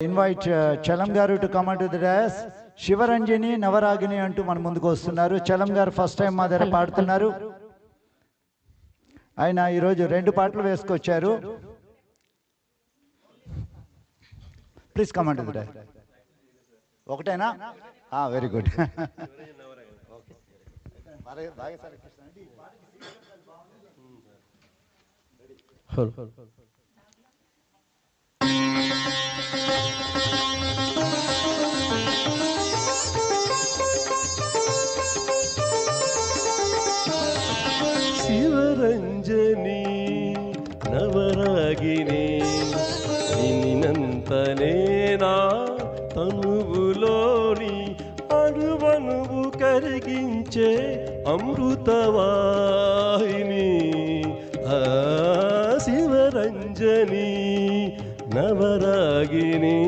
Invite Chalam గారు to come to the dais. Shivaranjani Navaragini అంటూ మన ముందుకు వస్తున్నారు. చలం గారు ఫస్ట్ టైం మా దగ్గర పాడుతున్నారు. ఆయన ఈరోజు 2 పాటలు వేసుకొచ్చారు. Please come to the dais. ఒకటేనా? Very good. శివరంజని నవరాగిని నిన్నంతనేనా తనువులోని అణువణువు కరిగించే అమృతవాహిని. శివరంజని నవరాగిని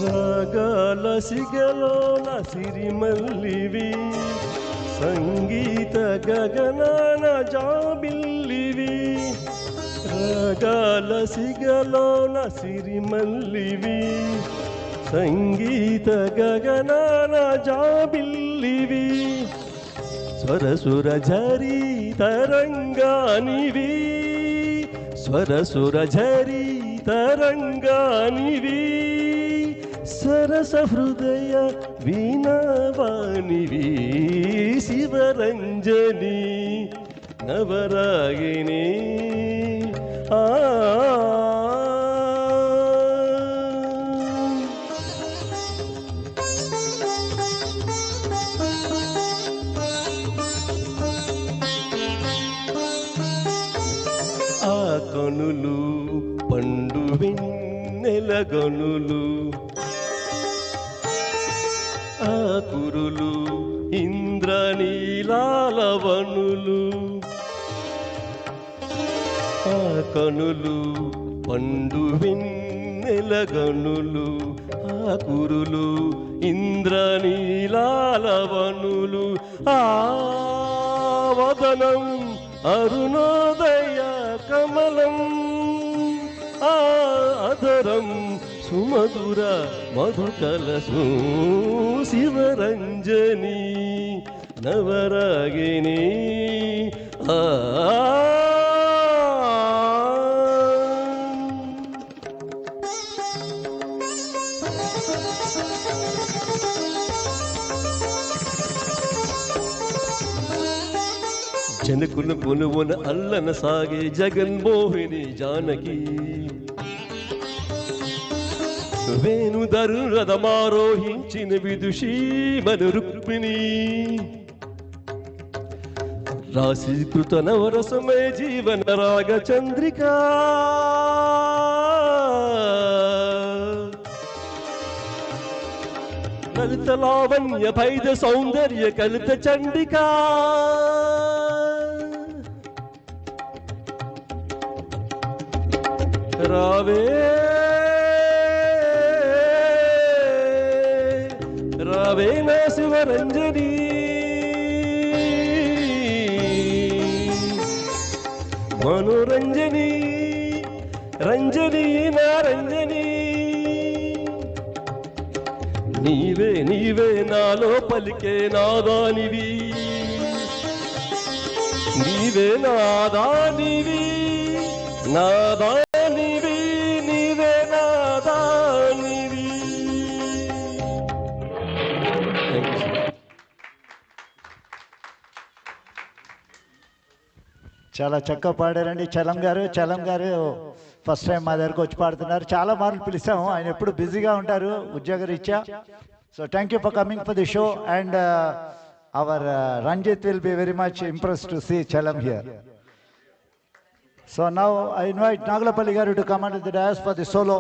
రాగాల సిగలోన సిరిమల్లివి, సంగీత గగనాన జాబిల్లివి. రాగాల సిగలోన సిరిమల్లివి, సంగీత గగనాన జాబిల్లివి. స్వరసుర ఝరి తరంగానివి, స్వరసుర ఝరి తరంగానివి. సరస హృదయ వీణావాణివి. శివరంజని నవరాగిని కనులు పండు వెన్నెల గనులు, కురులు ఇంద్రనీలాలవనులు. కనులు పండు వెన్నెల గనులు, కురులు ఇంద్రనీలాలవనులు. వదనం అరుణోదయ కమలం, ఆదరం సుమధుర మధుకలసు. శివరంజని నవరాగిని జనకుల కొనువన అల్లన సాగే జగన్మోహిని జానకి. వేణుధరు రథమారోహించిన విదుషీమను రుక్మిణి. రాశీకృత నవరసమయ జీవన రాగ చంద్రిక. లలిత లావణ్య భైద సౌందర్య కలిత చండికా. రావే రావే నా శివరంజని. మనోరంజని రంజని నా రంజని. నీవే నీవే నాలో పలికే నాదానివి, నీవే నాదానివి నాదానివి, నీవే నాదానివి. చాలా చక్కగా పాడారండి చలం గారు. చలం గారు ఫస్ట్ టైం మా దగ్గరకు వచ్చి పాడుతున్నారు. చాలా మార్లు పిలిచాము, ఆయన ఎప్పుడు బిజీగా ఉంటారు ఉద్యోగరీత్యా. So thank you for coming for the show and our Ranjith will be very much impressed to see Chalam here. So now I invite Naglapalli garu to come onto the dais for the solo.